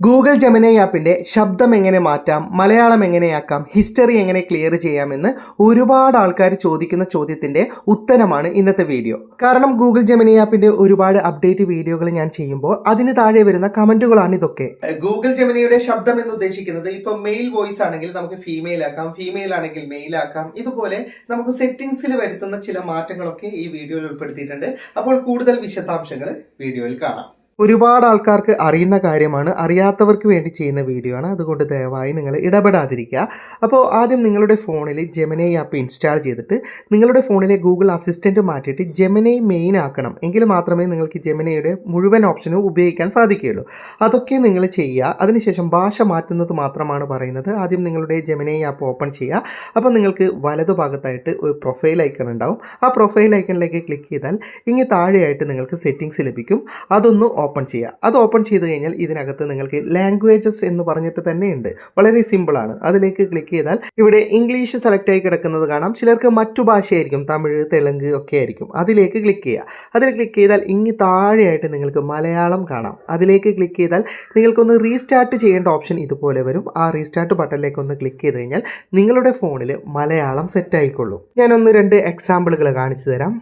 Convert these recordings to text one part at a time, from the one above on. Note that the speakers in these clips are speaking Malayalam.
ഗൂഗിൾ ജെമിനി ആപ്പിൻ്റെ ശബ്ദം എങ്ങനെ മാറ്റാം, മലയാളം എങ്ങനെയാക്കാം, ഹിസ്റ്ററി എങ്ങനെ ക്ലിയർ ചെയ്യാമെന്ന് ഒരുപാട് ആൾക്കാർ ചോദിക്കുന്ന ചോദ്യത്തിൻ്റെ ഉത്തരമാണ് ഇന്നത്തെ വീഡിയോ. കാരണം ഗൂഗിൾ ജെമിനി ആപ്പിൻ്റെ ഒരുപാട് അപ്ഡേറ്റ് വീഡിയോകൾ ഞാൻ ചെയ്യുമ്പോൾ അതിന് താഴെ വരുന്ന കമൻറ്റുകളാണ് ഇതൊക്കെ. ഗൂഗിൾ ജെമിനിയുടെ ശബ്ദം എന്ന് ഉദ്ദേശിക്കുന്നത് ഇപ്പോൾ മെയിൽ വോയിസ് ആണെങ്കിൽ നമുക്ക് ഫീമെയിൽ ആക്കാം, ഫീമെയിൽ ആണെങ്കിൽ മെയിൽ ആക്കാം. ഇതുപോലെ നമുക്ക് സെറ്റിംഗ്സിൽ വരുത്തുന്ന ചില മാറ്റങ്ങളൊക്കെ ഈ വീഡിയോയിൽ ഉൾപ്പെടുത്തിയിട്ടുണ്ട്. അപ്പോൾ കൂടുതൽ വിശദാംശങ്ങൾ വീഡിയോയിൽ കാണാം. ഒരുപാട് ആൾക്കാർക്ക് അറിയുന്ന കാര്യമാണ്, അറിയാത്തവർക്ക് വേണ്ടി ചെയ്യുന്ന വീഡിയോ ആണ്. അതുകൊണ്ട് ദയവായി നിങ്ങൾ ഇടപെടാതിരിക്കുക. അപ്പോൾ ആദ്യം നിങ്ങളുടെ ഫോണിൽ ജെമിനി ആപ്പ് ഇൻസ്റ്റാൾ ചെയ്തിട്ട് നിങ്ങളുടെ ഫോണിലെ ഗൂഗിൾ അസിസ്റ്റൻറ്റ് മാറ്റിയിട്ട് ജെമിനി മെയിൻ ആക്കണം. എങ്കിൽ മാത്രമേ നിങ്ങൾക്ക് ജെമിനിയുടെ മുഴുവൻ ഓപ്ഷനും ഉപയോഗിക്കാൻ സാധിക്കുകയുള്ളൂ. അതൊക്കെ നിങ്ങൾ ചെയ്യുക. അതിനുശേഷം ഭാഷ മാറ്റുന്നത് മാത്രമാണ് പറയുന്നത്. ആദ്യം നിങ്ങളുടെ ജെമിനി ആപ്പ് ഓപ്പൺ ചെയ്യുക. അപ്പോൾ നിങ്ങൾക്ക് വലതുഭാഗത്തായിട്ട് ഒരു പ്രൊഫൈൽ ഐക്കൺ ഉണ്ടാവും. ആ പ്രൊഫൈൽ ഐക്കണിലേക്ക് ക്ലിക്ക് ചെയ്താൽ ഇങ്ങനെ താഴെയായിട്ട് നിങ്ങൾക്ക് സെറ്റിംഗ്സ് ലഭിക്കും. അതൊന്ന് ഓപ്പൺ ചെയ്യുക. അത് ഓപ്പൺ ചെയ്ത് കഴിഞ്ഞാൽ ഇതിനകത്ത് നിങ്ങൾക്ക് ലാംഗ്വേജസ് എന്ന് പറഞ്ഞിട്ട് തന്നെ ഉണ്ട്. വളരെ സിമ്പിളാണ്. അതിലേക്ക് ക്ലിക്ക് ചെയ്താൽ ഇവിടെ ഇംഗ്ലീഷ് സെലക്ട് ആയി കിടക്കുന്നത് കാണാം. ചിലർക്ക് മറ്റു ഭാഷയായിരിക്കും, തമിഴ്, തെലുങ്ക് ഒക്കെ ആയിരിക്കും. അതിലേക്ക് ക്ലിക്ക് ചെയ്യുക. അതിൽ ക്ലിക്ക് ചെയ്താൽ ഇങ്ങ് താഴെയായിട്ട് നിങ്ങൾക്ക് മലയാളം കാണാം. അതിലേക്ക് ക്ലിക്ക് ചെയ്താൽ നിങ്ങൾക്കൊന്ന് റീസ്റ്റാർട്ട് ചെയ്യേണ്ട ഓപ്ഷൻ ഇതുപോലെ വരും. ആ റീസ്റ്റാർട്ട് ബട്ടണിലേക്ക് ഒന്ന് ക്ലിക്ക് ചെയ്ത് കഴിഞ്ഞാൽ നിങ്ങളുടെ ഫോണിൽ മലയാളം സെറ്റ് ആയിക്കൊള്ളും. ഞാനൊന്ന് രണ്ട് എക്സാമ്പിളുകൾ കാണിച്ചു തരാം.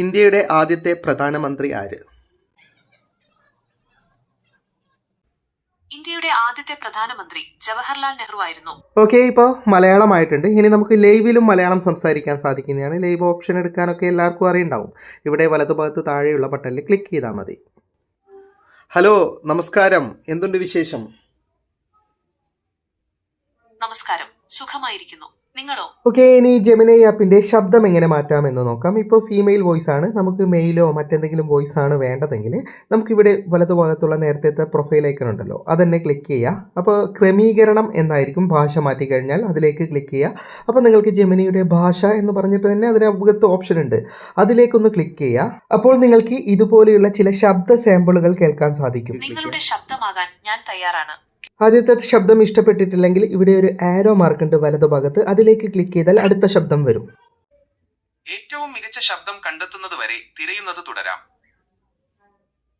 ഇന്ത്യയുടെ ആദ്യത്തെ പ്രധാനമന്ത്രി ആര്? ഇന്ത്യയുടെ ആദ്യത്തെ പ്രധാനമന്ത്രി ജവഹർലാൽ നെഹ്റു ആയിരുന്നു. ഓക്കെ, ഇപ്പോൾ മലയാളമായിട്ടുണ്ട്. ഇനി നമുക്ക് ലൈവിലും മലയാളം സംസാരിക്കാൻ സാധിക്കുന്നതാണ്. ലൈവ് ഓപ്ഷൻ എടുക്കാനൊക്കെ എല്ലാവർക്കും അറിയുണ്ടാവും. ഇവിടെ വലതുഭാഗത്ത് താഴെയുള്ള ബട്ടണിൽ ക്ലിക്ക് ചെയ്താൽ മതി. ഹലോ, നമസ്കാരം, എന്തുണ്ട് വിശേഷം? നമസ്കാരം, സുഖമായിരിക്കുന്നു. നിങ്ങളോ? ഓക്കെ, ഇനി ജെമിനി ആപ്പിൻ്റെ ശബ്ദം എങ്ങനെ മാറ്റാമെന്ന് നോക്കാം. ഇപ്പോൾ ഫീമെയിൽ വോയിസ് ആണ്. നമുക്ക് മെയിലോ മറ്റെന്തെങ്കിലും വോയിസ് ആണ് വേണ്ടതെങ്കിൽ നമുക്കിവിടെ വലതുഭാഗത്തുള്ള നേരത്തെ പ്രൊഫൈൽ ഐക്കൺ ഉണ്ടല്ലോ, അതെന്നെ ക്ലിക്ക് ചെയ്യുക. അപ്പോൾ ക്രമീകരണം എന്നായിരിക്കും. ഭാഷ മാറ്റിക്കഴിഞ്ഞാൽ അതിലേക്ക് ക്ലിക്ക് ചെയ്യുക. അപ്പോൾ നിങ്ങൾക്ക് ജെമിനിയുടെ ഭാഷ എന്ന് പറഞ്ഞിട്ട് തന്നെ അതിനകത്ത് ഓപ്ഷൻ ഉണ്ട്. അതിലേക്കൊന്ന് ക്ലിക്ക് ചെയ്യുക. അപ്പോൾ നിങ്ങൾക്ക് ഇതുപോലെയുള്ള ചില ശബ്ദ സാമ്പിളുകൾ കേൾക്കാൻ സാധിക്കും. നിങ്ങളുടെ ശബ്ദമാകാൻ ഞാൻ തയ്യാറാണ്. ആദ്യത്തെ ശബ്ദം ഇഷ്ടപ്പെട്ടിട്ടില്ലെങ്കിൽ ഇവിടെ ഒരു ആരോ മാർക്ക് ഉണ്ട് വലതുഭാഗത്ത്. അതിലേക്ക് ക്ലിക്ക് ചെയ്താൽ അടുത്ത ശബ്ദം വരും. ഏറ്റവും മികച്ച ശബ്ദം കണ്ടെത്തുന്നത് വരെ തിരയുന്നത് തുടരാം.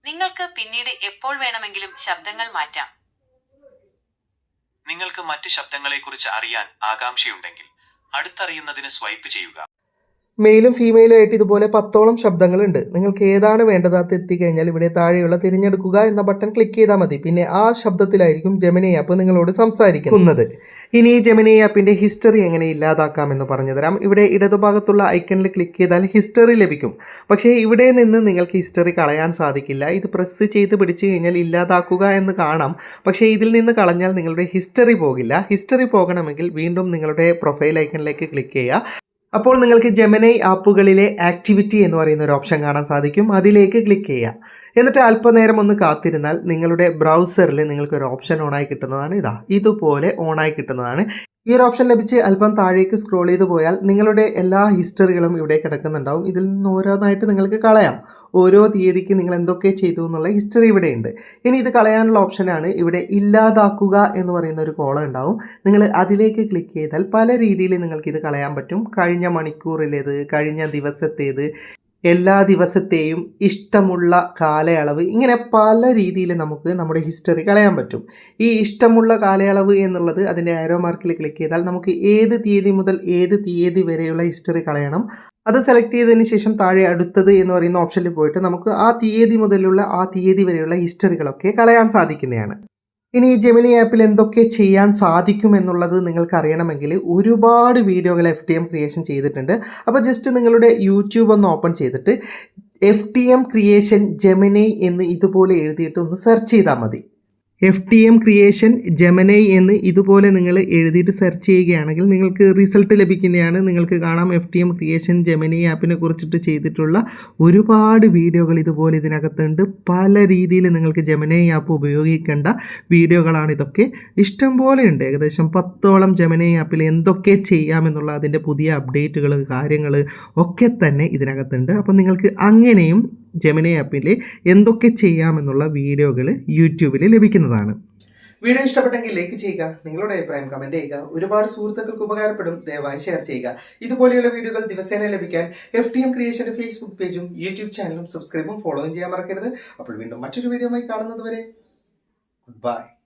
നിങ്ങൾക്ക് പിന്നീട് എപ്പോൾ വേണമെങ്കിലും ശബ്ദങ്ങൾ മാറ്റാം. നിങ്ങൾക്ക് മറ്റ് ശബ്ദങ്ങളെക്കുറിച്ച് അറിയാൻ ആകാംക്ഷയുണ്ടെങ്കിൽ അടുത്തറിയുന്നതിന് സ്വൈപ്പ് ചെയ്യുക. മെയിലും ഫീമെയിലും ആയിട്ട് ഇതുപോലെ 10ഓളം ശബ്ദങ്ങളുണ്ട്. നിങ്ങൾക്ക് ഏതാണ് വേണ്ടത് അത് എത്തിക്കഴിഞ്ഞാൽ ഇവിടെ താഴെയുള്ള തിരഞ്ഞെടുക്കുക എന്ന ബട്ടൺ ക്ലിക്ക് ചെയ്താൽ മതി. പിന്നെ ആ ശബ്ദത്തിലായിരിക്കും ജെമിനി ആപ്പ് നിങ്ങളോട് സംസാരിക്കുന്നത്. ഇനി ജെമിനി ആപ്പിൻ്റെ ഹിസ്റ്ററി എങ്ങനെ ഇല്ലാതാക്കാമെന്ന് പറഞ്ഞു തരാം. ഇവിടെ ഇടതുഭാഗത്തുള്ള ഐക്കണിൽ ക്ലിക്ക് ചെയ്താൽ ഹിസ്റ്ററി ലഭിക്കും. പക്ഷേ ഇവിടെ നിന്ന് നിങ്ങൾക്ക് ഹിസ്റ്ററി കളയാൻ സാധിക്കില്ല. ഇത് പ്രസ് ചെയ്ത് പിടിച്ചു കഴിഞ്ഞാൽ ഇല്ലാതാക്കുക എന്ന് കാണാം. പക്ഷേ ഇതിൽ നിന്ന് കളഞ്ഞാൽ നിങ്ങളുടെ ഹിസ്റ്ററി പോകില്ല. ഹിസ്റ്ററി പോകണമെങ്കിൽ വീണ്ടും നിങ്ങളുടെ പ്രൊഫൈൽ ഐക്കണിലേക്ക് ക്ലിക്ക് ചെയ്യുക. അപ്പോൾ നിങ്ങൾക്ക് ജെമിനി ആപ്പുകളിലെ ആക്ടിവിറ്റി എന്ന് പറയുന്ന ഒരു ഓപ്ഷൻ കാണാൻ സാധിക്കും. അതിലേക്ക് ക്ലിക്ക് ചെയ്യുക. എന്നിട്ട് അല്പനേരം ഒന്ന് കാത്തിരുന്നാൽ നിങ്ങളുടെ ബ്രൗസറിൽ നിങ്ങൾക്കൊരു ഓപ്ഷൻ ഓണായി കിട്ടുന്നതാണ്. ഇതുപോലെ ഓണായി കിട്ടുന്നതാണ്. ഈ ഒരു ഓപ്ഷൻ ലഭിച്ച് അല്പം താഴേക്ക് സ്ക്രോൾ ചെയ്ത് പോയാൽ നിങ്ങളുടെ എല്ലാ ഹിസ്റ്ററികളും ഇവിടെ കിടക്കുന്നുണ്ടാവും. ഇതിൽ നിന്ന് ഓരോന്നായിട്ട് നിങ്ങൾക്ക് കളയാം. ഓരോ തീയതിക്ക് നിങ്ങൾ എന്തൊക്കെ ചെയ്തു എന്നുള്ള ഹിസ്റ്ററി ഇവിടെയുണ്ട്. ഇനി ഇത് കളയാനുള്ള ഓപ്ഷനാണ് ഇവിടെ ഇല്ലാതാക്കുക എന്ന് പറയുന്ന ഒരു കോളം ഉണ്ടാവും. നിങ്ങൾ അതിലേക്ക് ക്ലിക്ക് ചെയ്താൽ പല രീതിയിൽ നിങ്ങൾക്കിത് കളയാൻ പറ്റും. കഴിഞ്ഞ മണിക്കൂറിലേത്, കഴിഞ്ഞ ദിവസത്തേത്, എല്ലാ ദിവസത്തെയും, ഇഷ്ടമുള്ള കാലയളവ്, ഇങ്ങനെ പല രീതിയിൽ നമുക്ക് നമ്മുടെ ഹിസ്റ്ററി കളയാൻ പറ്റും. ഈ ഇഷ്ടമുള്ള കാലയളവ് എന്നുള്ളത് അതിൻ്റെ ആരോ മാർക്കിൽ ക്ലിക്ക് ചെയ്താൽ നമുക്ക് ഏത് തീയതി മുതൽ ഏത് തീയതി വരെയുള്ള ഹിസ്റ്ററി കളയണം. അത് സെലക്ട് ചെയ്തതിന് ശേഷം താഴെ അടുത്തത് എന്ന് പറയുന്ന ഓപ്ഷനിൽ പോയിട്ട് നമുക്ക് ആ തീയതി മുതലുള്ള ആ തീയതി വരെയുള്ള ഹിസ്റ്ററികളൊക്കെ കളയാൻ സാധിക്കുന്നതാണ്. ഇനി ജെമിനി ആപ്പിൽ എന്തൊക്കെ ചെയ്യാൻ സാധിക്കും എന്നുള്ളത് നിങ്ങൾക്ക് അറിയണമെങ്കിൽ ഒരുപാട് വീഡിയോകൾ FTM ക്രിയേഷൻ ചെയ്തിട്ടുണ്ട്. അപ്പോൾ ജസ്റ്റ് നിങ്ങളുടെ യൂട്യൂബ് ഒന്ന് ഓപ്പൺ ചെയ്തിട്ട് FTM ക്രിയേഷൻ ജെമിനി എന്ന് ഇതുപോലെ എഴുതിയിട്ട് ഒന്ന് സെർച്ച് ചെയ്താൽ മതി. FTM ക്രിയേഷൻ ജെമിനി എന്ന് ഇതുപോലെ നിങ്ങൾ എഴുതിയിട്ട് സെർച്ച് ചെയ്യുകയാണെങ്കിൽ നിങ്ങൾക്ക് റിസൾട്ട് ലഭിക്കുന്നതാണ്. നിങ്ങൾക്ക് കാണാം FTM ക്രിയേഷൻ ജെമിനി ആപ്പിനെ കുറിച്ചിട്ട് ചെയ്തിട്ടുള്ള ഒരുപാട് വീഡിയോകൾ ഇതുപോലെ ഇതിനകത്തുണ്ട്. പല രീതിയിൽ നിങ്ങൾക്ക് ജെമിനി ആപ്പ് ഉപയോഗിക്കേണ്ട വീഡിയോകളാണ് ഇതൊക്കെ. ഇഷ്ടം പോലെ ഉണ്ട്. ഏകദേശം 10ഓളം ജെമിനി ആപ്പിൽ എന്തൊക്കെ ചെയ്യാമെന്നുള്ള അതിൻ്റെ പുതിയ അപ്ഡേറ്റുകൾ, കാര്യങ്ങൾ ഒക്കെ തന്നെ ഇതിനകത്തുണ്ട്. അപ്പോൾ നിങ്ങൾക്ക് അങ്ങനെയും ജെമിനി ആപ്പിൽ എന്തൊക്കെ ചെയ്യാമെന്നുള്ള വീഡിയോകൾ യൂട്യൂബിൽ ലഭിക്കുന്നതാണ്. വീഡിയോ ഇഷ്ടപ്പെട്ടെങ്കിൽ ലൈക്ക് ചെയ്യുക, നിങ്ങളുടെ അഭിപ്രായം കമൻറ്റ് ചെയ്യുക. ഒരുപാട് സുഹൃത്തുക്കൾക്ക് ഉപകാരപ്പെടും, ദയവായി ഷെയർ ചെയ്യുക. ഇതുപോലെയുള്ള വീഡിയോകൾ ദിവസേന ലഭിക്കാൻ FTM ക്രിയേഷൻ്റെ ഫേസ്ബുക്ക് പേജും യൂട്യൂബ് ചാനലും സബ്സ്ക്രൈബും ഫോളോയും ചെയ്യാൻ മറക്കരുത്. അപ്പോൾ വീണ്ടും മറ്റൊരു വീഡിയോയുമായി കാണുന്നത് വരെ ഗുഡ് ബൈ.